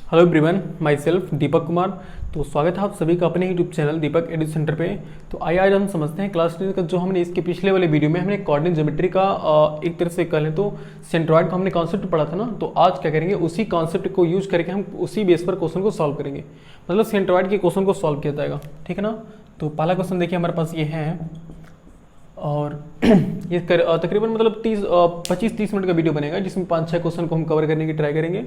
Hello everyone, my self Deepak Kumar. तो स्वागत है आप सभी का अपने यूट्यूब चैनल दीपक एडु सेंटर पे। तो आइए आज हम समझते हैं क्लास 10 का जो हमने इसके पिछले वाले वीडियो में हमने कोऑर्डिनेट ज्योमेट्री का एक तरह से कह लें तो सेंट्रॉइड का हमने कॉन्सेप्ट पढ़ा था ना। तो आज क्या करेंगे, उसी कॉन्सेप्ट को यूज करके हम उसी बेस पर क्वेश्चन को सॉल्व करेंगे, मतलब सेंट्रॉइड के क्वेश्चन को सॉल्व किया जाएगा, ठीक है ना। तो पहला क्वेश्चन देखिए हमारे पास ये है और ये तकरीबन मतलब 25-30 मिनट का वीडियो बनेगा जिसमें 5-6 क्वेश्चन को हम कवर करने की ट्राई करेंगे।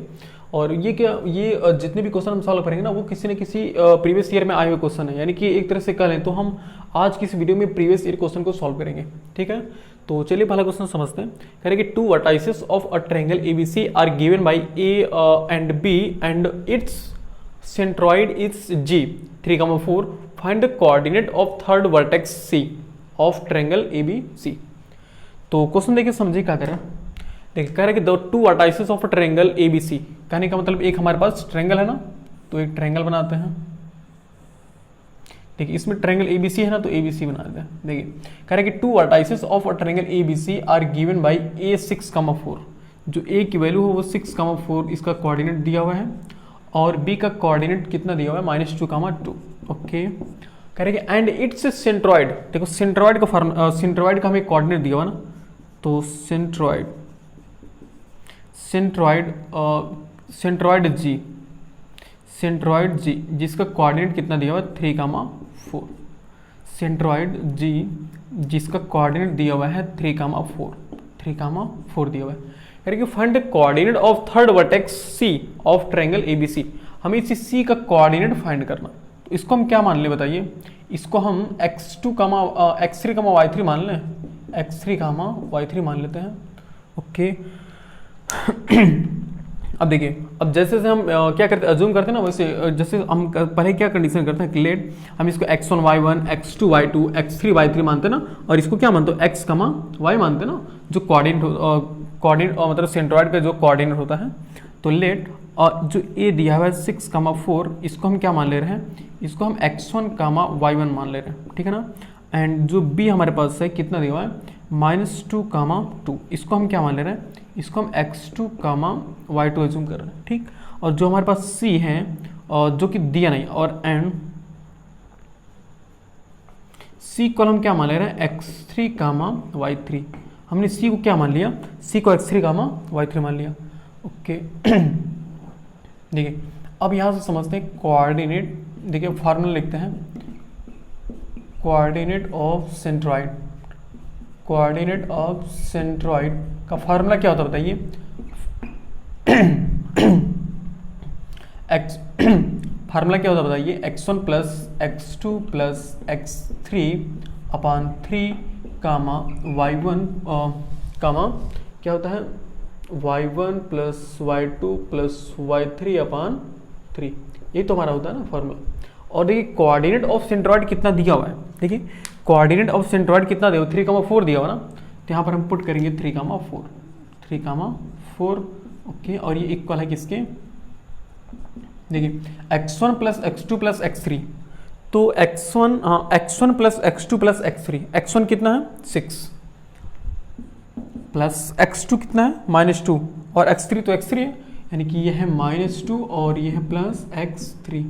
और ये जितने भी क्वेश्चन हम सॉल्व करेंगे ना वो किसी न किसी प्रीवियस ईयर में आए हुए क्वेश्चन है, यानी कि एक तरह से कह लें तो हम आज की इस वीडियो में प्रीवियस ईयर क्वेश्चन को सॉल्व करेंगे, ठीक है। तो चलिए पहला क्वेश्चन समझते हैं। कह रहे कि 2 vertices of a triangle ABC are given by A and B and its centroid is G 3,4 find the coordinate of third vertex C of triangle ABC। तो क्वेश्चन देखिए समझिए क्या करें। देखिए कह रहे कि the 2 vertices of triangle ABC, कहने का मतलब एक हमारे पास ट्रायंगल है ना, तो एक ट्रायंगल बनाते हैं। देखिए इसमें ट्रायंगल ABC है ना, तो ABC बनाते हैं। देखिए कह रहे कि 2 vertices of a triangle ABC are given by A 6,4, जो A की वैल्यू है वो 6,4 इसका कोऑर्डिनेट दिया हुआ है और B का कोऑर्डिनेट कितना दिया हुआ है -2,2। ओके, कह रहे कि एंड इट्स सेंट्रॉइड। देखो सेंट्रॉइड का सेंट्रॉइड का हमें कोऑर्डिनेट दिया हुआ ना, तो सेंट्रॉइड G जिसका कोऑर्डिनेट कितना दिया हुआ है 3,4। सेंट्रॉइड G जिसका कोऑर्डिनेट दिया हुआ है 3,4 दिया हुआ है। कह रहे कि find the coordinate of third vertex C of triangle ABC। हमें इसी C का कोऑर्डिनेट फाइंड करना, तो इसको हम क्या मान लें बताइए। इसको हम x3, y3 मान लें, x3, y3 मान लेते हैं। ओके अब देखिए, अब जैसे से हम क्या करते हैं, अज्यूम करते हैं ना, वैसे जैसे हम पहले क्या कंडीशन करते हैं, लेट हम इसको x1 y1 x2 y2 x3 y3 मानते हैं ना, और इसको क्या मानते हो x, y मानते हैं ना, जो कोऑर्डिनेट मतलब सेंट्रॉइड का जो कोऑर्डिनेट होता है। तो लेट जो A दिया हुआ है 6,4 इसको हम क्या मान ले रहे हैं, इसको हम x1, y1 मान ले रहे हैं, ठीक है ना। एंड जो B हमारे पास है कितना दिया हुआ है -2,2, इसको हम क्या मान ले रहे हैं, इसको हम x2, y2 एज्यूम कर रहे हैं, ठीक। और जो हमारे पास C है जो कि दिया नहीं, और एंड C को हम क्या मान ले रहे हैं x3, y3। हमने C को क्या मान लिया, C को x3, y3 मान लिया। ओके देखिए अब यहाँ से समझते हैं कोऑर्डिनेट। देखिए फार्मूला लिखते हैं, कोऑर्डिनेट ऑफ सेंट्रॉइड का फार्मूला क्या होता है बताइए। फार्मूला क्या होता है बताइए, x1 plus x2 plus x3 अपान 3 y1 क्या होता है y1 plus y2 plus y3 अपान 3, ये तो हमारा होता है ना फॉर्मूला। और देखिए कोऑर्डिनेट ऑफ सेंट्रॉइड कितना दिया हुआ है, देखिए कोऑर्डिनेट ऑफ सेंट्रॉइड कितना दिया हुआ 3,4 दिया हुआ ना, तो यहाँ पर हम पुट करेंगे 3,4। ओके, और ये इक्वल है किसके, देखिए x1 plus x2 plus x3, तो x1 plus x2 plus x3, x1 कितना है 6 प्लस x2 कितना है -2 और x3 तो x3 है, यानी कि ये है -2 और ये है प्लस x3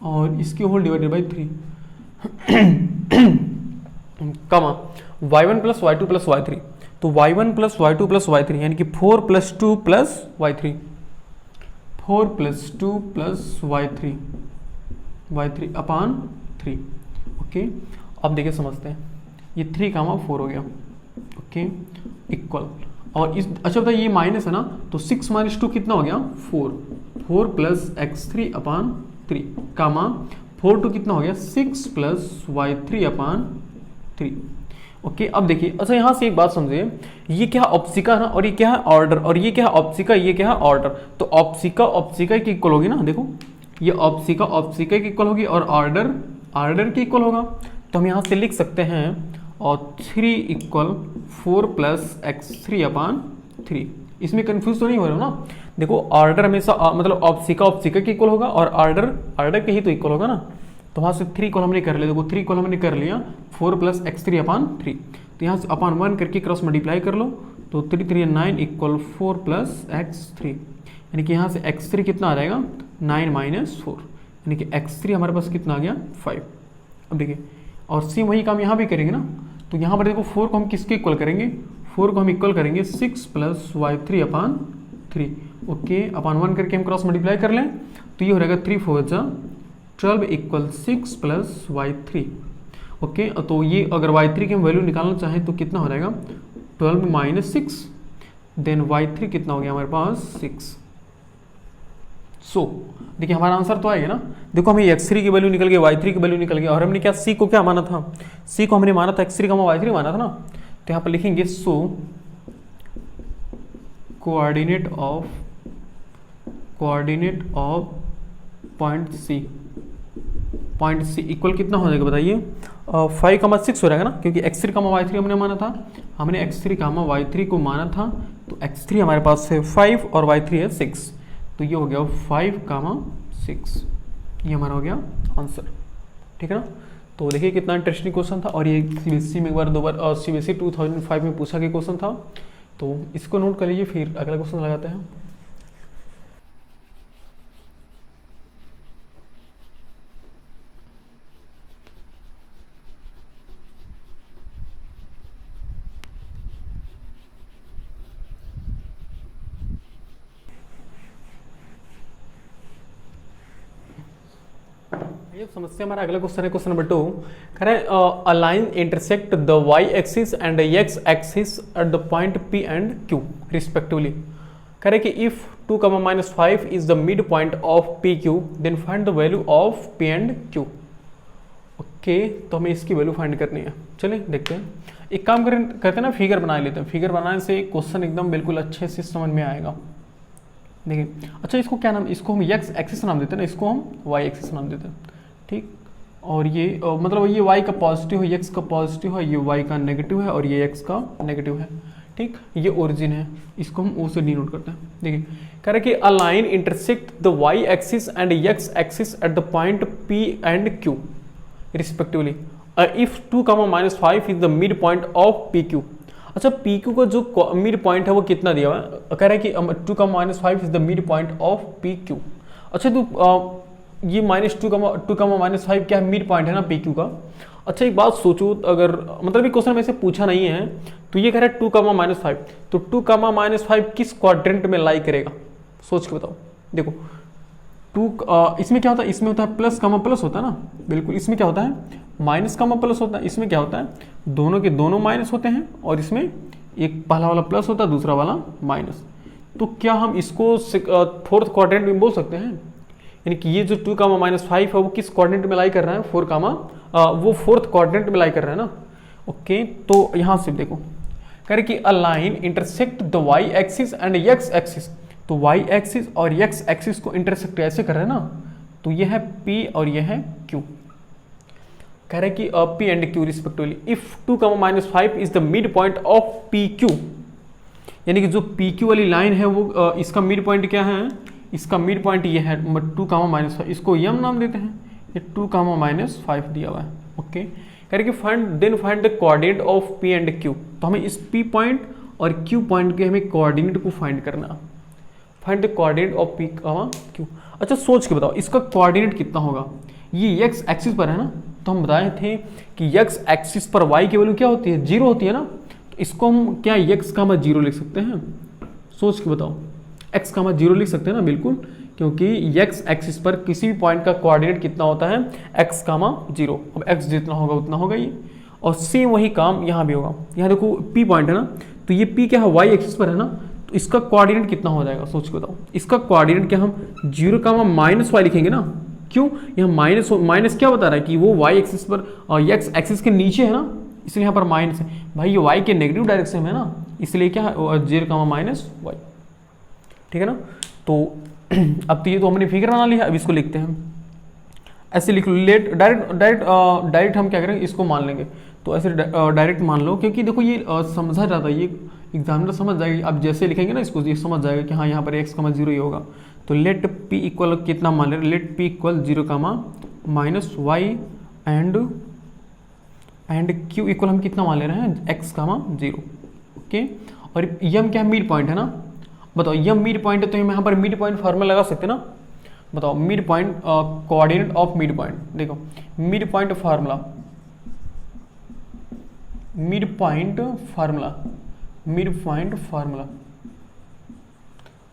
और इसकी होल डिवाइडेड बाई 3 कमा y1 plus y2 plus y3, तो y1 plus y2 plus y3 यानी कि 4 plus 2 plus y3, 4 plus 2 plus y3 अपान 3। ओके अब देखिए समझते हैं, ये 3,4 हो गया। ओके इक्वल, और इस अच्छा बताइए ये माइनस है ना, तो 6 - 2 कितना हो गया 4 प्लस x3 अपान 3 कामा 4 2 कितना हो गया 6 प्लस y3 अपान 3। ओके अब देखिए, अच्छा यहाँ से एक बात समझिए, ये क्या ऑप्सिका है ना, और ये क्या है ऑर्डर, और ये क्या है ऑप्सिका, ये क्या है ऑर्डर। तो ऑप्सिका की इक्वल होगी ना, देखो ये ऑप्सिका की इक्वल होगी और ऑर्डर की इक्वल होगा। तो हम यहाँ से लिख सकते हैं और 3 = 4 प्लस x3 अपान 3। इसमें कंफ्यूज तो नहीं हो रहा ना, देखो ऑर्डर हमेशा मतलब ऑप्सिका के इक्वल होगा और ऑर्डर के ही तो इक्वल होगा ना। तो वहाँ से 3 कॉलम ने कर लिया, देखो 3 कॉलम ने कर लिया 4 प्लस x3 अपान 3। तो यहाँ से अपान 1 करके क्रॉस मल्टीप्लाई कर लो, तो 3 3 9 = 4 प्लस x3, यानी कि यहाँ से x3 कितना आ जाएगा 9 माइनस 4, यानी कि x3 हमारे पास कितना आ गया 5। अब देखिए और सेम वही काम यहाँ भी करेंगे ना, तो यहाँ पर देखो 4 को हम किसके इक्वल करेंगे, 4 को हम इक्वल करेंगे 6 प्लस y3 अपान 3। ओके, अपान 1 करके हम क्रॉस मल्टीप्लाई कर लें तो ये हो जाएगा 3 4 जा 12 इक्वल 6 प्लस y3। ओके, तो ये अगर y3 की हम वैल्यू निकालना चाहें तो कितना हो जाएगा 12 माइनस 6, देन y3 कितना हो गया हमारे पास 6। सो देखिए हमारा आंसर तो आएगा ना, देखो हमें x3 की वैल्यू निकल गई, y3 की वैल्यू निकल गई, और हमने क्या c को क्या माना था, c को हमने माना था x3 का y3 माना था ना, तो यहाँ पर लिखेंगे so coordinate of point C equal कितना हो जाएगा बताइए 5,6 हो जाएगा ना, क्योंकि x3 y3 हमने माना था, हमने x3 y3 को माना था, तो x3 हमारे पास है 5 और y3 है 6, तो ये हो गया 5,6, ये हमारा हो गया आंसर। ठीक है ना, तो देखिए कितना इंटरेस्टिंग क्वेश्चन था, और ये सीबीएसई में एक बार 2 बार सीबीएसई 2005 में पूछा गया क्वेश्चन था, तो इसको नोट कर लीजिए। फिर अगला क्वेश्चन लगाते हैं। ये समस्या हमारा अगला क्वेश्चन है, क्वेश्चन नंबर 2 कह रहे हैं a line intersect the y axis and x axis at the point p and q respectively. कह रहे कि if 2, -5 is the mid point of pq then find the value of p and q। Okay, तो हमें इसकी value find करनी है। चलिए देखते हैं, एक काम करते हैं ना, फिगर बना लेते हैं, फिगर बनाने से क्वेश्चन एकदम बिल्कुल अच्छे से समझ में आएगा। देखिए अच्छा, इसको क्या नाम, इसको हम x एक्सिस नाम देते हैं ना, इसको हम y एक्सिस नाम देते हैं। ठीक, और ये मतलब ये y का पॉजिटिव है, x का पॉजिटिव है, ये y का नेगेटिव है, और ये x का नेगेटिव है। ठीक, ये ओरिजिन है, इसको हम ओ से डिनोट करते हैं। देखिए कह रहे कि अ line intersect the y axis and x axis at the point p and q respectively if 2, -5 is the mid point of pq। अच्छा, pq का जो मिड पॉइंट है वो कितना दिया हुआ है, कह रहा है कि 2, -5 is the mid point of pq। अच्छा, तो ये -2, -5 क्या है, मिड पॉइंट है ना pq का। अच्छा एक बात सोचो, अगर मतलब ये क्वेश्चन में से पूछा नहीं है, तो ये कह रहा है 2, -5, तो 2, -5 किस क्वाड्रेंट में लाई करेगा, सोच के बताओ। देखो 2 इसमें क्या होता है, इसमें होता है प्लस प्लस होता है ना, बिल्कुल। इसमें क्या होता है, माइनस प्लस होता है। इसमें क्या होता है, दोनों के दोनों माइनस होते हैं, और इसमें एक पहला वाला प्लस होता है, दूसरा वाला माइनस। तो क्या हम इसको फोर्थ क्वाड्रेंट में बोल सकते हैं, यानी कि ये जो 2, -5 है वो किस क्वाड्रेंट में लाई कर रहा है, वो फोर्थ क्वाड्रेंट में लाई कर रहा है ना। ओके, तो यहाँ से देखो कह रहे कि अ line intersect the y axis and x axis, तो y एक्सिस और x एक्सिस को इंटरसेक्ट ऐसे कर रहे हैं ना, तो ये है p और ये है q। कह रहे कि p and q respectively if 2, -5 is the mid point of pq, यानी कि जो pq वाली लाइन है वो इसका मिड पॉइंट क्या है, इसका मिड पॉइंट ये है 2, -5, इसको m नाम देते हैं, ये 2, -5 दिया हुआ है। ओके, कह रहे कि find the coordinate of p and q, तो हमें इस p पॉइंट और q पॉइंट के हमें कोऑर्डिनेट को फाइंड करना, find the coordinate of p, q। अच्छा सोच के बताओ इसका कोऑर्डिनेट कितना होगा, ये x एक्सिस पर है ना, तो हम बताए थे कि x एक्सिस पर y की वैल्यू क्या होती है, 0 होती है ना, तो इसको हम क्या x, 0 लिख सकते हैं, सोच के बताओ, x, 0 लिख सकते हैं ना, बिल्कुल, क्योंकि x एक्सिस पर किसी भी पॉइंट का कोऑर्डिनेट कितना होता है, x, 0। अब x जितना होगा उतना होगा ये, और सेम वही काम यहाँ भी होगा। यहाँ देखो p पॉइंट है ना, तो ये p क्या है, y एक्सिस पर है ना, तो इसका कोऑर्डिनेट कितना हो जाएगा, सोच के बताओ। इसका कोऑर्डिनेट क्या हम 0, -y लिखेंगे ना, क्यों, यहाँ माइनस क्या बता रहा है कि वो y एक्सिस पर और x एक्सिस के नीचे है ना, इसलिए यहाँ पर माइनस है। भाई ये y के नेगेटिव डायरेक्शन में है ना, इसलिए क्या है 0, -y। ठीक है ना, तो अब तो ये तो हमने फिगर बना लिया, अब इसको लिखते हैं, ऐसे लिख लो, लेट डायरेक्ट हम क्या करेंगे, इसको मान लेंगे, तो ऐसे डायरेक्ट मान लो, क्योंकि देखो ये समझा जाता है, ये एग्जामिनर समझ जाएगा। आप जैसे लिखेंगे ना इसको, ये समझ जाएगा कि हाँ यहाँ पर x, 0 ही होगा। तो लेट p इक्वल कितना मान ले रहे, let p equal 0, -y and q equal हम कितना मान ले रहे हैं, x, 0। ओके, और यम क्या है, मिड पॉइंट है ना, बताओ यम मिड पॉइंट है, तो हम यहाँ पर मिड पॉइंट फार्मूला लगा सकते हैं ना, बताओ mid point, coordinate of mid point, देखो mid point formula, mid point formula, mid point formula,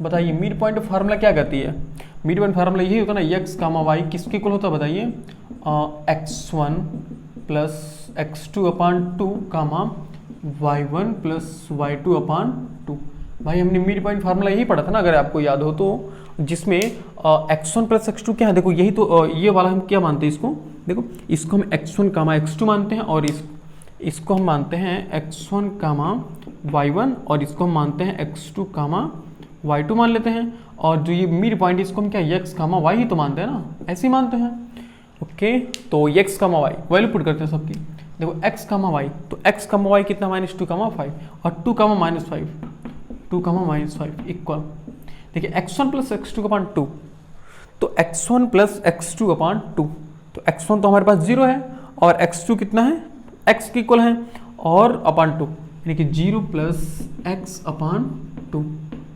बताइए मिड पॉइंट फार्मूला क्या कहती है? मिड पॉइंट फार्मूला यही होता है ना, एक्स कामा वाई किसके इक्वल होता है बताइए? x1 प्लस x2 अपॉन 2 कामा y1 प्लस y2 अपॉन 2। भाई हमने मिड पॉइंट फार्मूला यही पढ़ा था ना, अगर आपको याद हो तो, जिसमें x1 प्लस x2 क्या है? देखो यही तो, ये वाला हम क्या मानते हैं इसको? देखो इसको हम x1 कामा x2 मानते हैं, और इसको हम मानते हैं x1 कामा y1, और इसको हम मानते हैं x2 कामा y2 मान लेते हैं। और जो ये मिड पॉइंट इसको हम क्या x कामा y ही तो मानते हैं ना, ऐसे ही मानते हैं। ओके, तो x कामा y वैल्यू पुट करते हैं सबकी। देखो x कामा y, तो x कामा y कितना? -2 कामा 5, और 2 कामा -5, 2 कामा -5 इक्वल, देखिए x1 प्लस x2 अपॉन 2, तो x1 प्लस x2 अपॉन 2, तो x1 तो हमारे पास 0 है, और x2 कितना है? x के इक्वल है, और अपॉन 2, यानी कि 0 प्लस x अपॉन 2।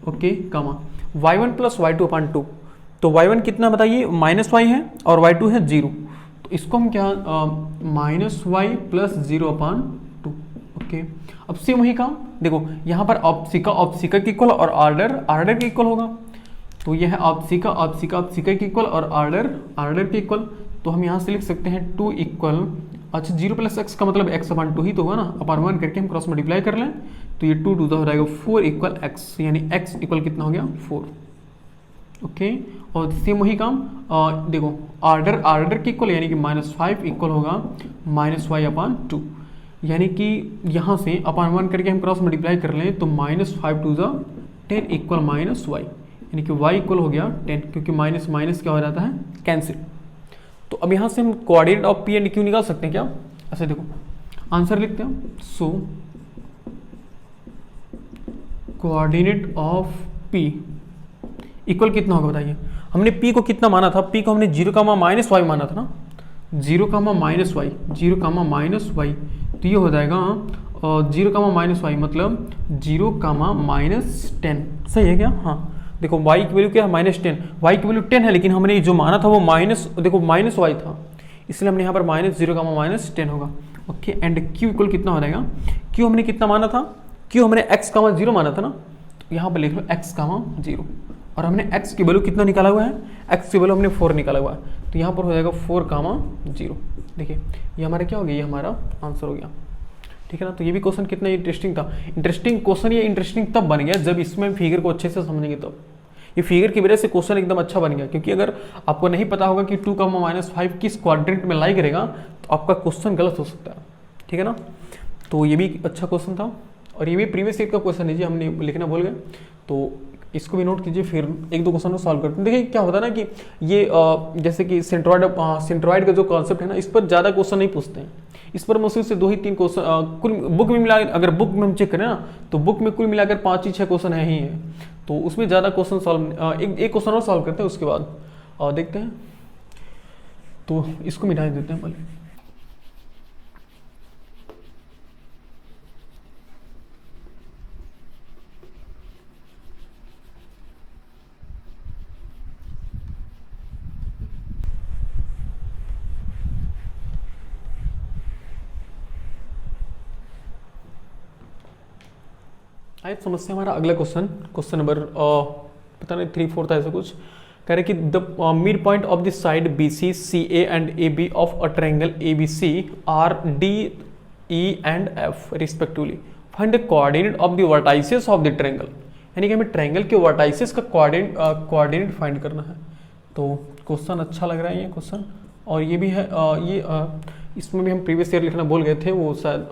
ओके, कामा y1 प्लस y2 अपॉन 2, तो y1 कितना बताइए? -y है, और y2 है 0, तो इसको हम क्या, -y प्लस 0 अपॉन 2। ओके, अब सेम वही काम, देखो यहाँ पर ऑप्सिका के इक्वल और आर्डर के इक्वल होगा, तो यह है ऑप्सिका के इक्वल और आर्डर के इक्वल, तो हम यहाँ से लिख सकते हैं 2 इक्वल, अच्छा 0 प्लस x का मतलब x अपॉन 2 ही तो होगा ना, अपॉन 1 करके हम क्रॉस मल्टीप्लाई कर लें, तो ये 2 2 हो जाएगा 4 इक्वल x, यानी x इक्वल कितना हो गया? 4। ओके, और सेम वही काम, देखो आर्डर के इक्वल, यानी कि -5 इक्वल होगा -y अपॉन 2, यानी कि यहाँ से अपॉन 1 करके हम क्रॉस मल्टीप्लाई कर लें, तो -5 2 10 इक्वल -y, यानी कि y इक्वल हो गया 10, क्योंकि माइनस माइनस क्या हो जाता है? कैंसिल। तो अब यहाँ से हम coordinate of P and Q निकाल सकते हैं क्या? ऐसे देखो आंसर लिखते हैं, सो कोऑर्डिनेट ऑफ पी इक्वल कितना होगा बताइए? हमने p को कितना माना था? p को हमने 0 कामा -y माना था ना, 0 कामा -y, 0 कामा -y, तो ये हो जाएगा 0 कामा -y मतलब 0 कामा -10, सही है क्या? हाँ, देखो y की वैल्यू क्या है? -10, y की वैल्यू 10 है, लेकिन हमने जो माना था वो देखो -y था, इसलिए हमने यहाँ पर -0 कामा -10 होगा। ओके, एंड q इक्वल कितना हो जाएगा? q हमने कितना माना था? q हमने x कामा 0 माना था ना, तो यहाँ पर लिख लो x कामा 0, और हमने x की वैल्यू कितना निकाला हुआ है? x की वैल्यू हमने 4 निकाला हुआ है, तो यहाँ पर हो जाएगा 4 कामा 0। देखिए ये हमारा क्या हो गया? ये हमारा आंसर हो गया, ठीक है ना। तो ये भी क्वेश्चन कितना इंटरेस्टिंग था। इंटरेस्टिंग क्वेश्चन ये इंटरेस्टिंग तब बन गया जब इसमें फिगर को अच्छे से समझेंगे, तब ये फिगर की वजह से क्वेश्चन एकदम अच्छा बन गया, क्योंकि अगर आपको नहीं पता होगा कि 2 कामा -5 किस क्वाड्रेंट में लाई करेगा, तो आपका क्वेश्चन गलत हो सकता है, ठीक है ना। तो ये भी अच्छा क्वेश्चन था, और ये भी प्रीवियस ईयर का क्वेश्चन है जी, हमने लिखना भूल गए, तो इसको भी नोट कीजिए, फिर एक दो क्वेश्चन को सॉल्व करते हैं। देखिए क्या होता है ना कि ये जैसे कि सेंट्रॉइड का जो कॉन्सेप्ट है ना, इस पर ज़्यादा क्वेश्चन नहीं पूछते हैं, इस पर मुश्किल से 2 ही 3 क्वेश्चन कुल बुक में मिला, अगर बुक में हम चेक करें ना, तो बुक में कुल मिलाकर 5 ही 6 क्वेश्चन है ही है, तो उसमें ज़्यादा क्वेश्चन सॉल्व, एक क्वेश्चन और सॉल्व करते हैं, उसके बाद देखते हैं। तो इसको मिटा देते हैं पहले। आइए समस्या हमारा अगला क्वेश्चन नंबर पता नहीं 3 4 था ऐसा कुछ, कह रहे कि the mid point of the side BC CA and AB of a triangle ABC are DE and F respectively, find the coordinate of the vertices of the triangle, यानी कि हमें ट्रायंगल के वर्टाइसेस का कोऑर्डिनेट फाइंड करना है। तो question अच्छा लग रहा है ये क्वेश्चन, और ये भी है इसमें भी हम प्रीवियस ईयर लिखना भूल गए थे, वो शायद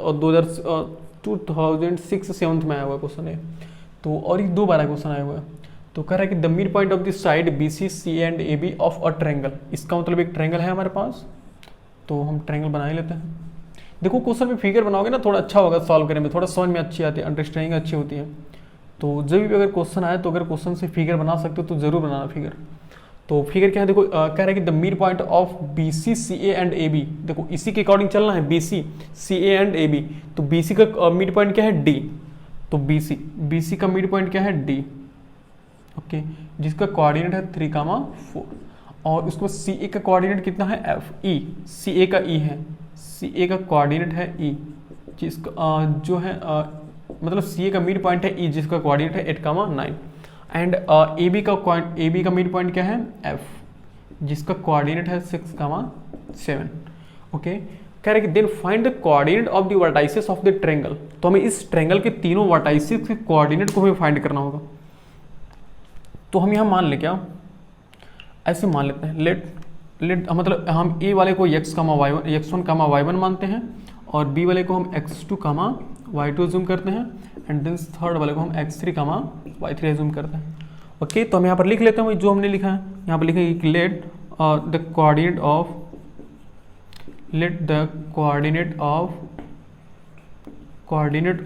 2006-7 में आया हुआ क्वेश्चन है, तो और ये 2 बार क्वेश्चन आया हुआ है। तो कह रहा है कि the mid point of the side BC CA and AB of a triangle, इसका मतलब एक ट्रायंगल है हमारे पास, तो हम ट्रायंगल बना ही लेते हैं। देखो क्वेश्चन में फिगर बनाओगे ना, थोड़ा अच्छा होगा सॉल्व करने में, थोड़ा समझ में अच्छी आती है, अंडरस्टैंडिंग अच्छी होती है। तो जब भी अगर क्वेश्चन आए, तो अगर क्वेश्चन से फिगर बना सकते हो तो जरूर बनाना फिगर। तो फिगर क्या है? देखो कह रहा है कि the mid point of BC CA and AB, देखो इसी के अकॉर्डिंग चलना है, BC CA एंड AB, तो BC का मिड पॉइंट क्या है? D, तो BC का मिड पॉइंट क्या है? D, ओके, जिसका कोऑर्डिनेट है 3, 4, और उसके बाद सी ए का कोऑर्डिनेट कितना है एफ ई, सी ए का ई है, सी ए का कोऑर्डिनेट है ई, जिसका जो है मतलब सी ए का मिड पॉइंट है ई, जिसका कोऑर्डिनेट है 8,9 एंड ए बी का मिड पॉइंट क्या है एफ, जिसका कोऑर्डिनेट है 6,7। ओके, कह रहे कि then find the coordinate of the vertices of the triangle. तो हमें इस ट्रायंगल के तीनों वर्टाइसेस के कोऑर्डिनेट को हमें फाइंड करना होगा। तो हम यहाँ मान ले क्या, ऐसे मान लेते हैं, लेट मतलब हम ए वाले को x1, y1 मानते हैं और b वाले को हम x2, y2 एज्यूम करते हैं एंड देन थर्ड वाले को हम x3, y3 एज्यूम करते हैं। ओके, तो हम यहाँ पर लिख लेते हैं जो हमने लिखा है, यहाँ पर लिखेंगे कि let the coordinate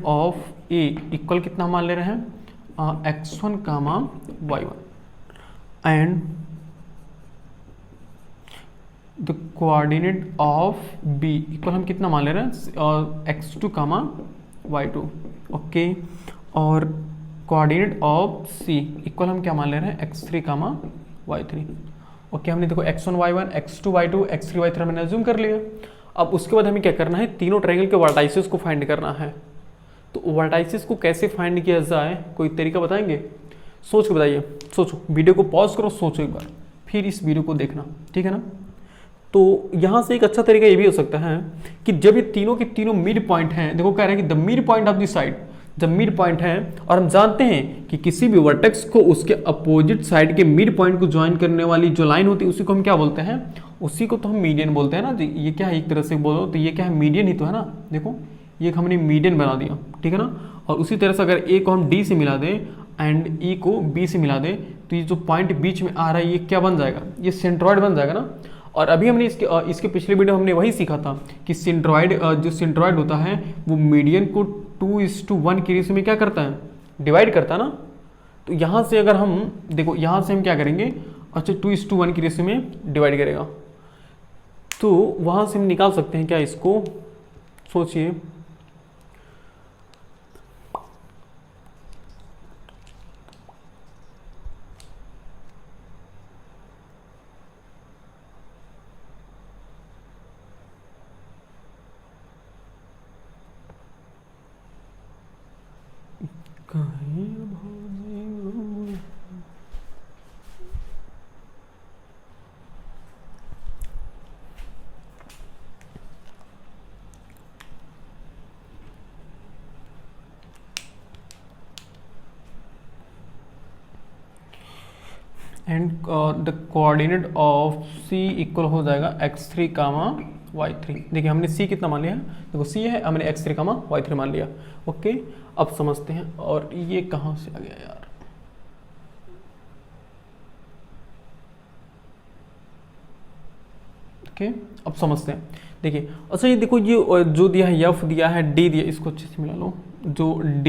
of A equal कितना मान ले रहे हैं x1, y1 and the coordinate of B equal हम कितना मान ले रहे हैं x2, y2। ओके, और कोऑर्डिनेट ऑफ सी इक्वल हम क्या मान ले रहे हैं x3, y3। ओके, हमने देखो x1, y1, x2, y2, x3, y3 हमने एज्यूम कर लिया। अब उसके बाद हमें क्या करना है, तीनों ट्रायंगल के वर्टाइसेस को फाइंड करना है। तो वर्टाइसेस को कैसे फाइंड किया जाए, कोई तरीका बताएंगे? सोच के बताइए, सोचो, वीडियो को पॉज करो, सोचो एक बार, फिर इस वीडियो को देखना, ठीक है ना। तो यहाँ से एक अच्छा तरीका ये भी हो सकता है कि जब ये तीनों के तीनों मिड पॉइंट हैं, देखो कह रहे हैं कि the mid point of the side, जब मिड पॉइंट है और हम जानते हैं कि किसी भी वर्टेक्स को उसके अपोजिट साइड के मिड पॉइंट को ज्वाइन करने वाली जो लाइन होती है उसी को हम क्या बोलते हैं, उसी को तो हम मीडियन बोलते हैं ना। ये क्या है, एक तरह से बोलो तो ये क्या है, मीडियन ही तो है ना। देखो ये हमने मीडियन बना दिया, ठीक है ना। और उसी तरह से अगर ए को हम डी से मिला दें एंड ई को बी से मिला दें तो ये जो पॉइंट बीच में आ रहा है ये क्या बन जाएगा, ये सेंट्रॉइड बन जाएगा ना। और अभी हमने इसके पिछले वीडियो हमने वही सीखा था कि सेंट्रॉइड जो सेंट्रॉइड होता है वो मीडियन को 2:1 की रेशियो में क्या करता है, डिवाइड करता है ना। तो यहाँ से अगर हम देखो, यहाँ से हम क्या करेंगे, अच्छा 2:1 की रेशियो में डिवाइड करेगा, तो वहाँ से हम निकाल सकते हैं क्या इसको, सोचिए। And the coordinate of C equal हो जाएगा x3, y3। देखिए हमने c कितना मान लिया है, देखो c है, हमने x3, y3 मान लिया। ओके, अब समझते हैं, और ये कहाँ से आ गया यार, ओके अब समझते हैं। देखिए अच्छा, ये देखो ये जो दिया है f दिया है, d दिया, इसको अच्छे से मिला लो, जो d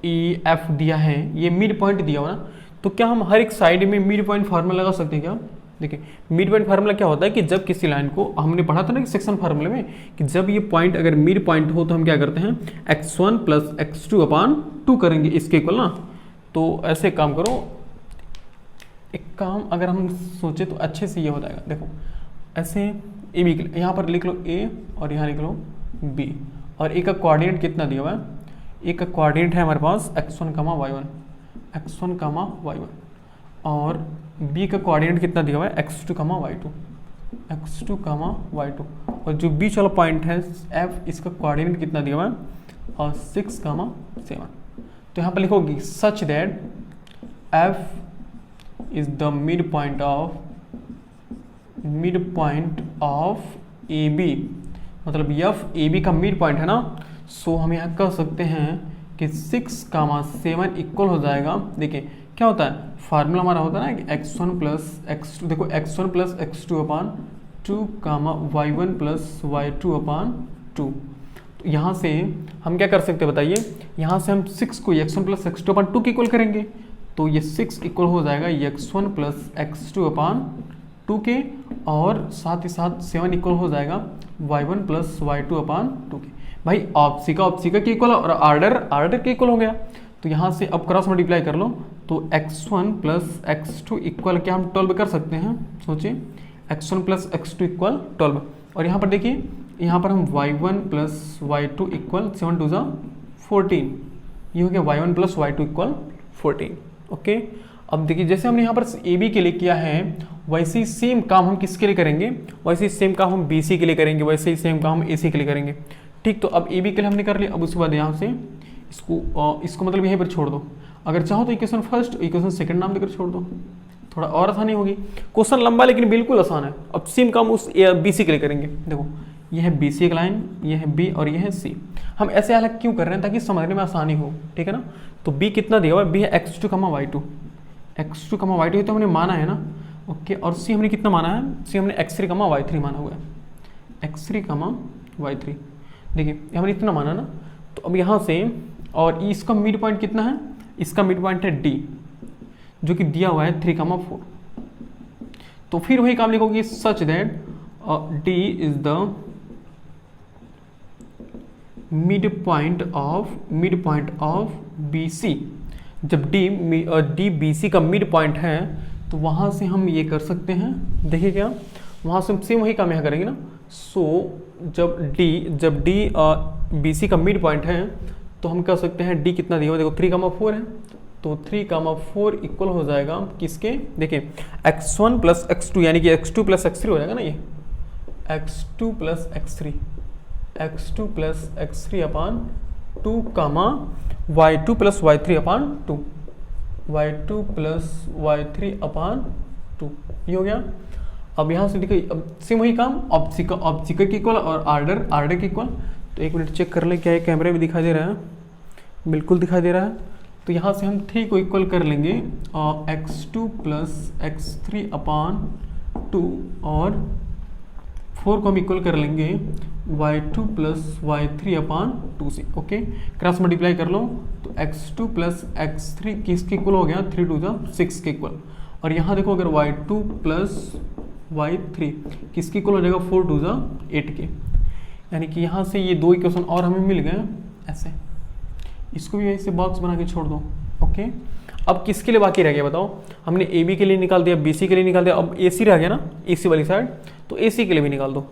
e f दिया है ये मिड पॉइंट दिया हुआ ना। तो क्या हम हर एक साइड में मिड पॉइंट फार्मूला लगा सकते हैं क्या? देखिए मिड पॉइंट फार्मूला क्या होता है कि जब किसी लाइन को, हमने पढ़ा था ना कि सेक्शन फार्मूले में, कि जब ये पॉइंट अगर मिड पॉइंट हो तो हम क्या करते हैं, x1 + x2/2 करेंगे इसके इक्वल ना। तो ऐसे काम करो, एक काम अगर हम सोचे तो अच्छे से ये हो जाएगा। देखो ऐसे ए बी, यहाँ पर लिख लो a और यहाँ लिख लो b, और ए का कोऑर्डिनेट कितना दिया हुआ है, ए का कोऑर्डिनेट है हमारे पास x1, y1, और b का कोऑर्डिनेट कितना दिया हुआ है, x2, y2, और जो बीच वाला पॉइंट है f, इसका कोऑर्डिनेट कितना दिया हुआ है, और 6, 7। तो यहाँ पर लिखोगी such that f is the mid point of A B, मतलब f ए बी का मिड पॉइंट है ना। सो हम यहाँ कह सकते हैं कि 6, 7 इक्वल हो जाएगा। देखिए क्या होता है, फार्मूला हमारा होता है ना कि x1 + x2, देखो x1 + x2/2, y1 + y2/2। तो यहाँ से हम क्या कर सकते हैं बताइए, यहाँ से हम 6 को x1 + x2/2 के इक्वल करेंगे, तो ये 6 इक्वल हो जाएगा x1 + x2/2 के, और साथ ही साथ 7 इक्वल हो जाएगा y1 + y2/2 के। भाई ऑप्सी का के इक्वल और आर्डर के इक्वल हो गया। तो यहाँ से अब क्रॉस मल्टीप्लाई कर लो, तो x1 प्लस x2 इक्वल क्या हम 12 कर सकते हैं, सोचिए x1 प्लस x2 इक्वल 12। और यहाँ पर देखिए, यहाँ पर हम y1 plus y2 equal 7 to 14, ये हो गया y1 plus y2 equal 14। Okay, अब देखिए जैसे हमने यहाँ पर ए बी के लिए किया है, वैसे ही सेम काम हम किसके लिए करेंगे, वैसे ही सेम काम हम बी सी के लिए करेंगे, वैसे ही सेम काम हम ए सी के लिए करेंगे। ठीक, तो अब ए बी के लिए हमने कर लिया। अब उसके बाद यहाँ से इसको मतलब यहीं पर छोड़ दो। अगर चाहो तो इक्वेशन फर्स्ट, इक्वेशन सेकंड नाम देकर छोड़ दो, थोड़ा और आसानी होगी। क्वेश्चन लंबा लेकिन बिल्कुल आसान है। अब सेम काम उस बी सी के लिए करेंगे। देखो ये है बी सी एक लाइन, ये है बी और ये है सी। हम ऐसे अलग क्यों कर रहे हैं, ताकि समझने में आसानी हो, ठीक है ना। तो बी कितना दिया हुआ है, बी है x2, y2, x2, y2 तो हमने माना है ना। ओके, और सी हमने कितना माना है, सी हमने x3, y3 माना हुआ है, x3, y3। देखिए हमने इतना माना ना। तो अब यहाँ से, और इसका मिड पॉइंट कितना है, इसका मिड पॉइंट है डी, जो कि दिया हुआ है 3, 4। तो फिर वही काम लिखोगे, such that D is the mid point of B C. जब डी बी सी का मिड पॉइंट है, तो वहां से हम ये कर सकते हैं। देखिए क्या, वहां से हम सेम वही काम यहाँ करेंगे ना। सो जब डी बी सी का मिड पॉइंट है, तो हम कह सकते हैं डी कितना दिया हुआ, देखो 3, 4 है, तो 3, 4 इक्वल हो जाएगा किसके, देखिए x1 प्लस x2, यानी कि x2 प्लस x3 हो जाएगा ना। ये x2 plus x3, x2 plus x3 अपान 2, y2 प्लस y3 अपान 2, y2 प्लस y3 अपान 2, ये हो गया। अब यहाँ से देखिए, अब सेम वही काम, ऑब्जिकर के इक्वल और आर्डर के इक्वल। तो एक मिनट चेक कर ले, क्या ये कैमरे में दिखाई दे रहा है, बिल्कुल दिखाई दे रहा है। तो यहाँ से हम 3 को इक्वल कर लेंगे x2 प्लस x3 अपान 2, और 4 को हम इक्वल कर लेंगे y2 प्लस y3 अपान 2 से। ओके, क्रॉस मल्टीप्लाई कर लो, तो x2 प्लस x3 किसके इक्वल हो गया, 3 टू 6 के इक्वल। और यहाँ देखो, अगर y2 प्लस y3 किसके इक्वल हो जाएगा, 4 टू 8 के। यानी कि यहाँ से ये 2 इक्वेशन और हमें मिल गए ऐसे। इसको भी ऐसे बॉक्स बना के छोड़ दो। ओके, अब किसके लिए बाकी रह गया बताओ, हमने ए बी के लिए निकाल दिया, बी सी के लिए निकाल दिया, अब ए सी रह गया ना, ए सी वाली साइड। तो ए सी के लिए भी निकाल दो,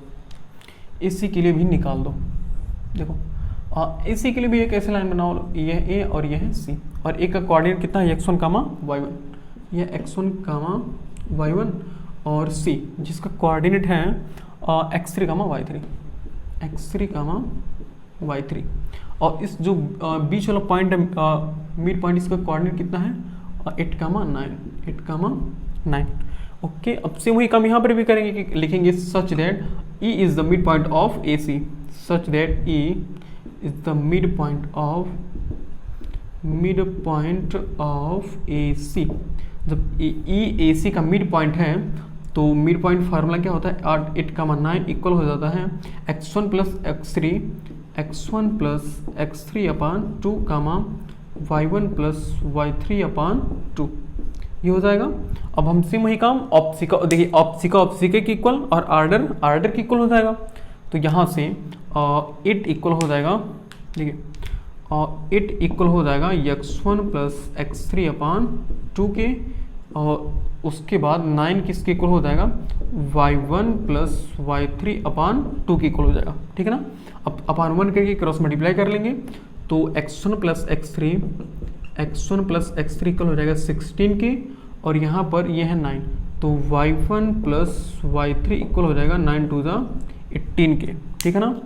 ए सी के लिए भी निकाल दो। देखो ए सी के लिए भी एक ऐसे लाइन बनाओ, ये है ए और ये है सी, और एक का कोऑर्डिनेट कितना है, x1, y1, यह x1, y1, और c जिसका कोऑर्डिनेट है x3, y3, x3, y3। और इस जो बीच वाला पॉइंट है, मिड पॉइंट, इसका कोऑर्डिनेट कितना है, 8, 9। ओके, अब से वही काम यहाँ पर भी करेंगे कि लिखेंगे such that E is the mid point of AC, such that E is the mid point of AC। जब E AC का मिड पॉइंट है, तो मिड पॉइंट फार्मूला क्या होता है, 8, 9 इक्वल हो जाता है x1 प्लस x3 अपान 2, y1 प्लस y3 अपान 2, ये हो जाएगा। अब हम सेम वही काम ऑप्सिका, देखिए ऑप्सिका के इक्वल और आर्डर के इक्वल हो जाएगा। तो यहाँ से 8 इक्वल हो जाएगा, देखिए 8 इक्वल हो जाएगा x1 प्लस x3 अपान 2 के, और उसके बाद 9 किसके इक्वल हो जाएगा, y1 प्लस y3 अपान 2 के इक्वल हो जाएगा, ठीक है ना। अब अपान 1 करके क्रॉस मल्टीप्लाई कर लेंगे, तो x1 प्लस x3 इक्वल हो जाएगा 16 के, और यहाँ पर ये है 9, तो y1 प्लस y3 इक्वल हो जाएगा 9 टू 18 के, ठीक है ना।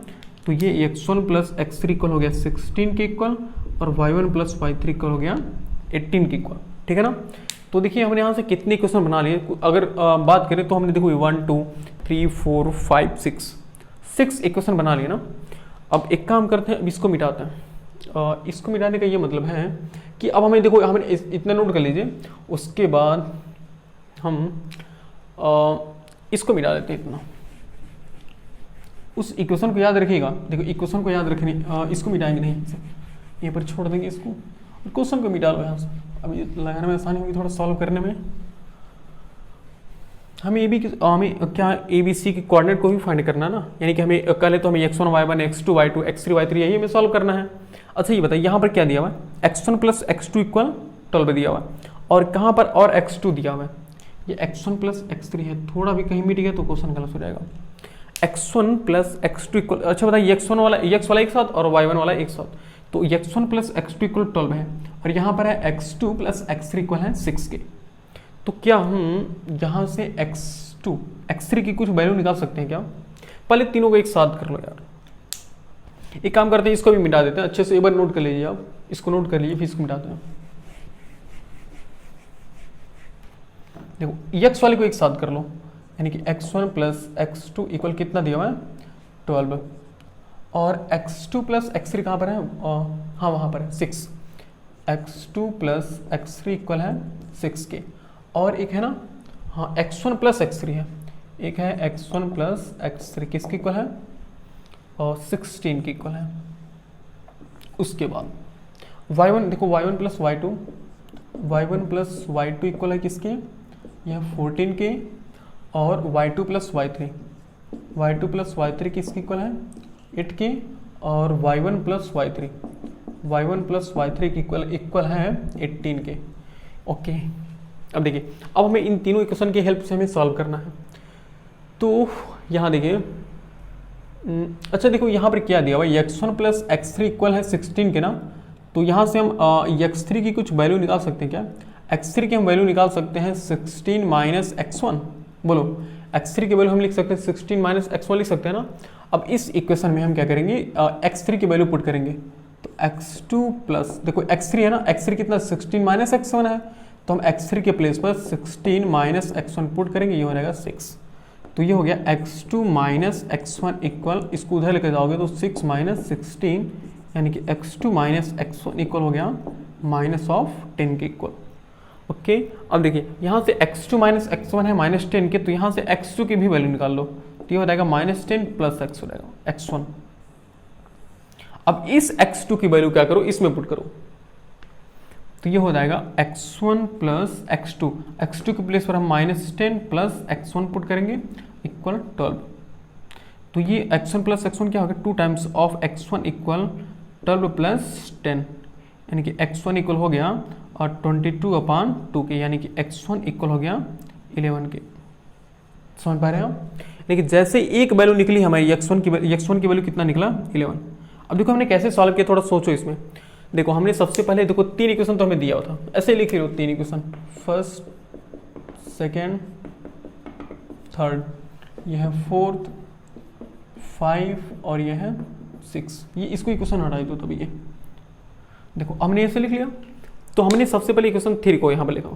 तो ये x1 प्लस x3 इक्वल हो गया 16 के इक्वल, और y1 प्लस y3 इक्वल हो गया 18 के इक्वल, ठीक है ना। तो देखिए हमने यहाँ से कितने क्वेश्चन बना लिए। अगर बात करें तो हमने देखो 1 2 3 4 5 6 इक्वेशन बना लिए ना। अब एक काम करते हैं, अब इसको मिटाते हैं। इसको मिटाने का ये मतलब है कि अब हमें देखो, हमें इतना नोट कर लीजिए, उसके बाद हम इसको मिटा देते हैं इतना। उस इक्वेशन को याद रखिएगा, देखो इक्वेशन को याद रखनी, इसको मिटाएंगे नहीं, यहीं पर छोड़ देंगे इसको, क्वेश्चन को मिटा लो यहाँ से। अभी लगाने में आसानी होगी, थोड़ा सॉल्व करने में। हमें क्या ए बी सी के कोऑर्डिनेट को भी फाइंड करना है ना, यानी कि हमें पहले तो हमें x1 y1 x2 y2 x3 y3 यही हमें सॉल्व करना है। अच्छा ये बताइए यहाँ पर क्या दिया हुआ है, x1 प्लस x2 इक्वल 12 दिया हुआ है, और कहाँ पर और x2 दिया हुआ है, ये x1 प्लस x3 है, थोड़ा भी कहीं मिट गया तो क्वेश्चन गलत हो जाएगा। x1 प्लस x2 इक्वल, अच्छा बताइए x1 वाला x वाला एक साथ और y1 वाला एक साथ, तो x1 प्लस x2 इक्वल 12 है, और यहाँ पर है x2 प्लस x3 इक्वल है 6 के। तो क्या हम यहाँ से x2 x3 की कुछ वैल्यू निकाल सकते हैं क्या? पहले तीनों को एक साथ कर लो यार। एक काम करते हैं, इसको भी मिटा देते हैं, अच्छे से एक बार नोट कर लीजिए आप, इसको नोट कर लीजिए फिर इसको मिटाते हैं। देखो x वाले को एक साथ कर लो, यानी कि x1 प्लस x2 इक्वल कितना दिया हुआ है 12, और x2 प्लस x3 कहाँ पर है, हाँ वहाँ पर है 6, x2 प्लस x3 इक्वल है 6 के, और एक है ना, हाँ x1 प्लस x3 है, एक है x1 प्लस x3 किसके इक्वल है, और 16 के इक्वल है। उसके बाद y1 देखो, y1 प्लस y2 इक्वल है किसके, यह 14 के, और y2 प्लस y3 किसके इक्वल है 8 के, और y1 प्लस y3 की इक्वल है 18 के। ओके, अब देखिए, अब हमें इन तीनों इक्वेशन की हेल्प से हमें सॉल्व करना है। तो यहाँ देखिए, अच्छा देखो यहाँ पर क्या दिया हुआ है, x1 प्लस x3 इक्वल है 16 के ना, तो यहाँ से हम x3 की कुछ वैल्यू निकाल सकते हैं क्या? x3 की हम वैल्यू निकाल सकते हैं 16 माइनस x1, बोलो x3 की वैल्यू हम लिख सकते हैं 16 माइनस x1 लिख सकते हैं ना। अब इस इक्वेशन में हम क्या करेंगे, x3 की वैल्यू पुट करेंगे, तो x2 प्लस, देखो x3 है ना, x3 कितना 16 माइनस x1 है, तो हम x3 के प्लेस पर 16 माइनस x1 पुट करेंगे, ये हो जाएगा 6। तो ये हो गया x2 माइनस x1 इक्वल, इसको उधर लेकर जाओगे तो 6 माइनस 16, यानी कि x2 माइनस x1 इक्वल हो गया माइनस ऑफ 10 के इक्वल। ओके, अब देखिए यहाँ से x2 माइनस x1 है माइनस 10 के, तो यहाँ से x2 की भी वैल्यू निकाल लो, तो ये हो जाएगा माइनस 10 प्लस x हो जाएगा x1। अब इस x2 की वैल्यू क्या करो, इसमें पुट करो, तो ये हो जाएगा x1 प्लस x2 के प्लेस पर हम माइनस 10 प्लस x1 पुट करेंगे इक्वल 12। तो ये x1 प्लस x1 क्या होगा, 2 times of x1 equal 12 plus 10, यानी कि x1 इक्वल हो गया और 22/2 के, यानी कि x1 इक्वल हो गया 11 के। समझ पा रहे हैं आप? लेकिन जैसे एक वैल्यू निकली हमारी x1 की वैल्यू कितना निकला 11। अब देखो हमने कैसे सॉल्व किया, थोड़ा सोचो इसमें। देखो हमने सबसे पहले देखो 3 इक्वेशन तो हमें दिया था, ऐसे लिख लो 3 इक्वेशन, फर्स्ट, सेकेंड, थर्ड, यह है 4th, 5 और यह है 6। ये इसको इक्वेशन हटाई दो, तभी ये देखो हमने ऐसे लिख लिया। तो हमने सबसे पहले इक्वेशन 3 को यहाँ पर लिखा,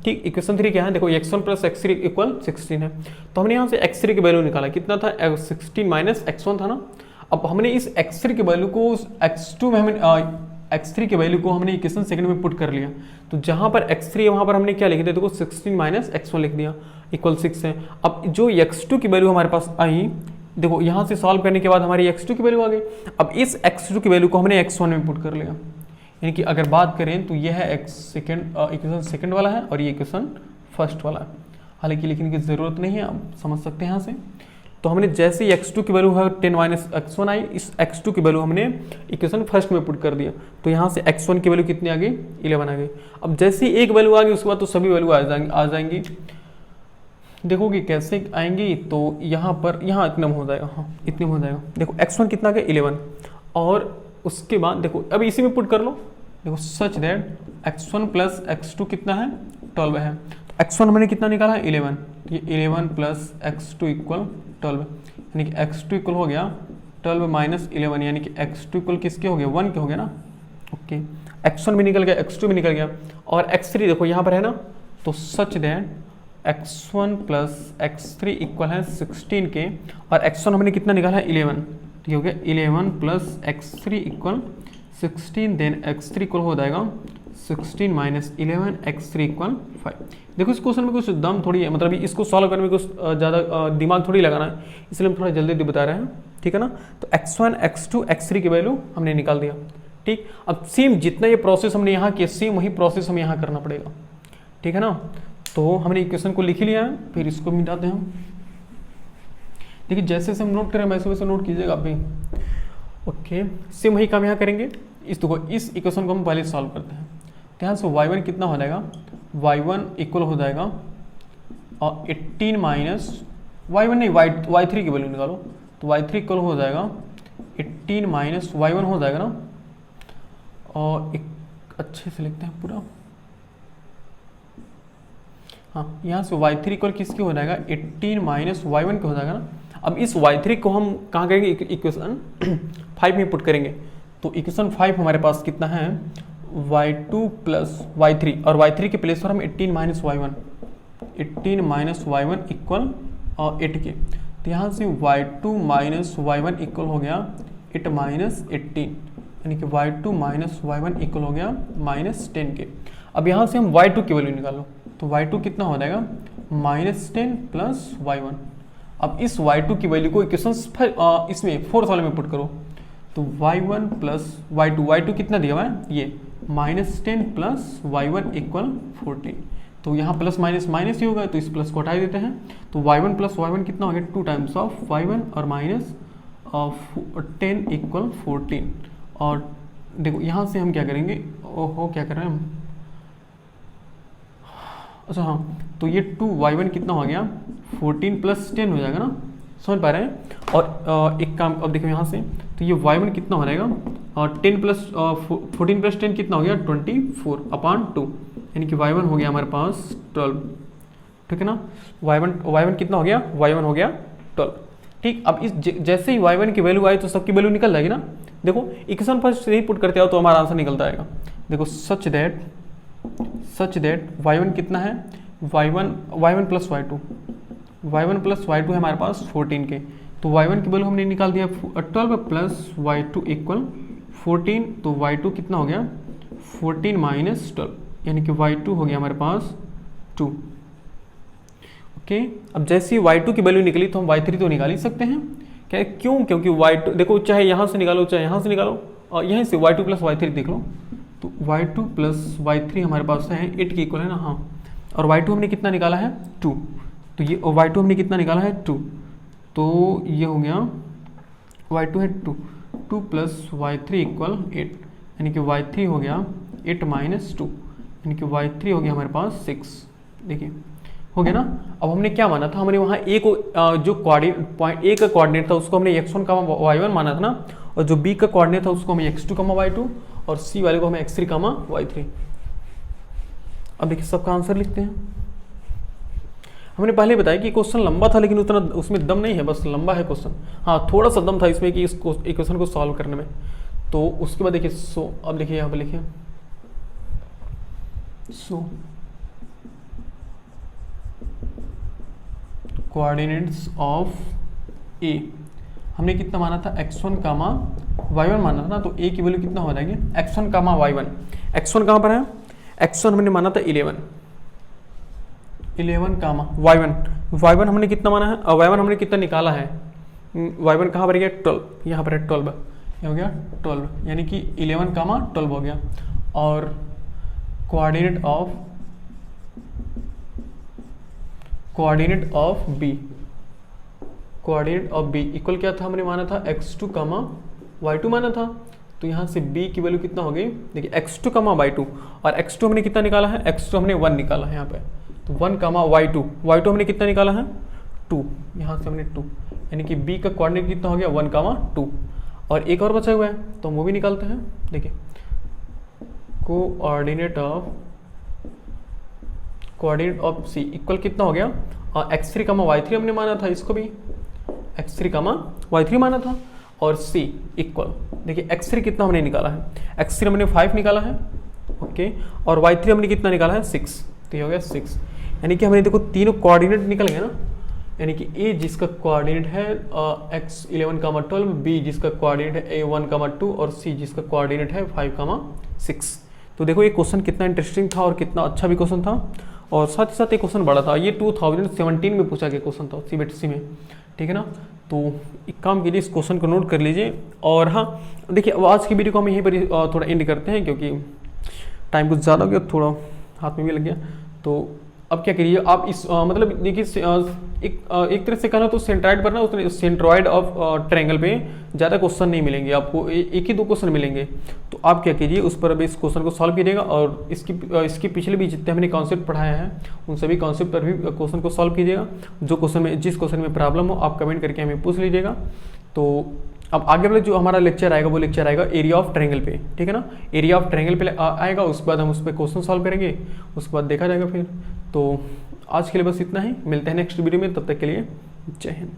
ठीक। इक्वेशन 3 क्या है, देखो x1 प्लस x3 इक्वल 16 है, तो हमने यहाँ से x3 की वैल्यू निकाला, कितना था 16 माइनस x1 था ना। अब हमने इस x3 की वैल्यू को x2 में हमें x3 की वैल्यू को हमने इक्वेशन सेकंड में पुट कर लिया, तो जहाँ पर x3 है वहाँ पर हमने क्या लिख दिया, देखो 16 माइनस x1 लिख दिया इक्वल 6 है। अब जो x2 की वैल्यू हमारे पास आई, देखो यहाँ से सॉल्व करने के बाद हमारी x2 की वैल्यू आ गई। अब इस x2 की वैल्यू को हमने x1 में पुट कर लिया, यानी कि अगर बात करें तो यह है इक्वेशन सेकंड वाला है और ये इक्वेशन फर्स्ट वाला है। हालांकि लिखने की ज़रूरत नहीं है, आप समझ सकते हैं यहाँ से। तो हमने जैसे x2 की वैल्यू है 10 माइनस x1 आई, इस x2 की वैल्यू हमने इक्वेशन फर्स्ट में पुट कर दिया, तो यहाँ से x1 की वैल्यू कितनी आ गई 11 आ गई। अब जैसे एक वैल्यू आ गई उसके बाद तो सभी वैल्यू आ जाएंगी। देखोगे कैसे आएंगी, तो यहाँ पर इतने में हो जाएगा, हाँ इतने में हो जाएगा। देखो x1 कितना आ गया 11, और उसके बाद देखो अब इसी में पुट कर लो, देखो such that x1 plus x2 कितना है 12 है, तो x1 हमने कितना निकाला है 11, तो ये 11 प्लस x2 इक्वल 12, यानी कि x2 इक्वल हो गया 12 माइनस 11, यानी कि x2 इक्वल किसके हो गया 1 के हो गया ना। ओके, x1 भी निकल गया, x2 भी निकल गया, और x3 देखो यहाँ पर है ना, तो such that x1 plus x3 equal है 16 के, और x1 हमने कितना निकाला है 11, तो ये हो गया 11 plus x3 equal 16, then x3 equal हो जाएगा 16 माइनस 11, x3 इक्वल 5। देखो इस क्वेश्चन में कुछ दम थोड़ी है, मतलब इसको सॉल्व करने में कुछ ज़्यादा दिमाग थोड़ी लगाना है, इसलिए हम थोड़ा जल्दी बता रहे हैं, ठीक है ना। तो x1, x2, x3 की वैल्यू हमने निकाल दिया, ठीक। अब सेम जितना ये प्रोसेस हमने यहाँ किया, सेम वही प्रोसेस हमें यहाँ करना पड़ेगा, ठीक है ना। तो हमने इक्वेशन को लिख ही लिया है, फिर इसको मिटाते हैं हम। देखिए जैसे जैसे हम नोट करें वैसे वैसे नोट कीजिएगा आप भी। ओके, सेम वही काम यहाँ करेंगे। इस इक्वेशन को हम पहले सॉल्व करते हैं। तो यहाँ से y1 कितना हो जाएगा, y1 इक्वल हो जाएगा और 18 माइनस y1 नहीं y3 की वैल्यू निकालो, तो y3 इक्वल हो जाएगा 18 माइनस y1 हो जाएगा ना, और एक अच्छे से लिखते हैं पूरा। हाँ, यहाँ से y3 इक्वल किसकी हो जाएगा, 18 माइनस y1 के हो जाएगा ना। अब इस y3 को हम कहाँ करेंगे, इक्वेशन 5 में पुट करेंगे। तो इक्वेशन 5 हमारे पास कितना है, y2 प्लस y3, और y3 के प्लेस पर हम 18 माइनस y1 इक्वल 8 के। तो यहाँ से y2 माइनस y1 इक्वल हो गया 8 माइनस 18, यानी कि y2 माइनस y1 इक्वल हो गया माइनस 10 के। अब यहाँ से हम y2 की वैल्यू निकालो, तो y2 कितना हो जाएगा, माइनस 10 प्लस y1। अब इस y2 की वैल्यू को इक्वेशन इसमें फोर्थ वाले में पुट करो, तो y1 प्लस y2 कितना दिया हुआ है, ये माइनस 10 प्लस y1 इक्वल 14। तो यहाँ प्लस माइनस माइनस ही होगा, तो इस प्लस को हटा देते हैं। तो y1 प्लस y1 कितना हो गया, 2 टाइम्स ऑफ y1 और माइनस 10 इक्वल 14। और देखो यहाँ से हम क्या करेंगे, ओहो क्या कर रहे हैं हम, अच्छा हाँ, तो ये 2y1 कितना हो गया, 14 प्लस 10 हो जाएगा ना, समझ पा रहे हैं। और एक काम अब देखो यहाँ से, तो ये y1 कितना हो जाएगा, और 10 प्लस 14 प्लस 10 कितना हो गया, 24/2, यानी कि y1 हो गया हमारे पास 12, ठीक है ना। y1 कितना हो गया, y1 हो गया 12। ठीक, अब इस जैसे ही y1 की वैल्यू आई तो सबकी वैल्यू निकल जाएगी ना। देखो इक्वेशन पर सही पुट करते हो तो हमारा आंसर निकलता आएगा। देखो सच दैट y1 कितना है, y1 प्लस y2 है हमारे पास 14 के। तो y1 की वैल्यू हमने निकाल दिया 12 प्लस y2 इक्वल 14। तो y2 कितना हो गया, 14 माइनस 12, यानी कि y2 हो गया हमारे पास 2। ओके, अब जैसे ही y2 की वैल्यू निकली तो हम y3 तो निकाल ही सकते हैं, क्या क्यों, क्योंकि y2 देखो चाहे यहाँ से निकालो चाहे यहाँ से निकालो, और यहीं से y2 प्लस y3 देख लो, तो y2 प्लस y3 हमारे पास है 8 के इक्वल है ना, हाँ। और y2 हमने कितना निकाला है 2, तो ये y2 हमने कितना निकाला है 2, तो ये हो गया y2 है 2 प्लस y3 इक्वल 8, यानी कि y3 हो गया 8 माइनस 2, यानी कि y3 हो गया हमारे पास 6। देखिए हो गया ना। अब हमने क्या माना था, हमने वहाँ ए को जो पॉइंट ए का कोऑर्डिनेट था उसको हमने x1 y1 माना था ना, और जो बी का कोऑर्डिनेट था उसको हमें x2 y2, और सी वाले को हमें x3 y3। अब देखिए सबका आंसर लिखते हैं। हमने पहले बताया कि क्वेश्चन लंबा था लेकिन उतना उसमें दम नहीं है, बस लंबा है क्वेश्चन। हाँ थोड़ा सा दम था इसमें कि इस इक्वेशन को सॉल्व करने में। तो उसके बाद देखिए अब देखिए यहाँ पर लिखिए कोऑर्डिनेट्स ऑफ ए, हमने कितना माना था x1 y1 माना था ना, तो a की वैल्यू कितना हो जाएगी, x1 y1। x1 कहाँ पर है, x1 हमने माना था 11 y1 हमने कितना माना है, y1 हमने कितना निकाला है, y1 कहाँ पर गया 12, यहाँ पर है 12, ये हो गया 12, यानी कि 11 12 हो गया। और कोऑर्डिनेट ऑफ b इक्वल क्या था, हमने माना था x2 y2 माना था। तो यहाँ से b की वैल्यू कितना हो गई, देखिए x2 y2, और x2 हमने कितना निकाला है, x2 हमने 1 निकाला है यहाँ पे, तो 1 y2 हमने कितना निकाला है 2, यहाँ से हमने 2, यानी कि b का कोऑर्डिनेट कितना हो गया 1 2। और एक और बचा हुआ है तो हम वो भी निकालते हैं। देखिए कोऑर्डिनेट ऑफ c इक्वल कितना हो गया, x3 y3 हमने माना था, इसको भी x3 y3 माना था। और c इक्वल देखिए x3 कितना हमने निकाला है, x3 हमने 5 निकाला है, ओके, और y3 हमने कितना निकाला है 6, तो ये हो गया 6। यानी कि हमने देखो तीनों कोऑर्डिनेट निकल गए ना, यानी कि a जिसका कोऑर्डिनेट है x11 12, b जिसका कोऑर्डिनेट है a1 2, और c जिसका कोऑर्डिनेट है 5 6। तो देखो ये क्वेश्चन कितना इंटरेस्टिंग था और कितना अच्छा भी क्वेश्चन था, और साथ ही साथ ये क्वेश्चन बड़ा था। ये 2017 में पूछा गया क्वेश्चन था CBSE में, ठीक है ना। तो एक काम कीजिए, इस क्वेश्चन को नोट कर लीजिए। और हाँ देखिए आज की वीडियो को हम यहीं पर थोड़ा एंड करते हैं, क्योंकि टाइम कुछ ज़्यादा हो गया, थोड़ा हाथ में भी लग गया। तो अब क्या करिए आप इस मतलब देखिए एक तरह से कहना तो सेंट्रॉइड पर ना उसने सेंट्रॉइड ऑफ ट्रायंगल पे ज़्यादा क्वेश्चन नहीं मिलेंगे आपको, एक ही दो क्वेश्चन मिलेंगे। तो आप क्या कीजिए उस पर अभी इस क्वेश्चन को सॉल्व कीजिएगा और इसके पिछले भी जितने हमने कॉन्सेप्ट पढ़ाया है उन सभी कॉन्सेप्ट पर भी क्वेश्चन को सॉल्व कीजिएगा। जो क्वेश्चन में जिस क्वेश्चन में प्रॉब्लम हो आप कमेंट करके हमें पूछ लीजिएगा। तो अब आगे वाला जो हमारा लेक्चर आएगा वो लेक्चर आएगा एरिया ऑफ ट्रायंगल पे, ठीक है ना। एरिया ऑफ ट्रायंगल पे आएगा, उसके बाद हम उस पर क्वेश्चन सॉल्व करेंगे, उसके बाद देखा जाएगा फिर। तो आज के लिए बस इतना ही, मिलते हैं नेक्स्ट वीडियो में, तब तक के लिए जय हिंद।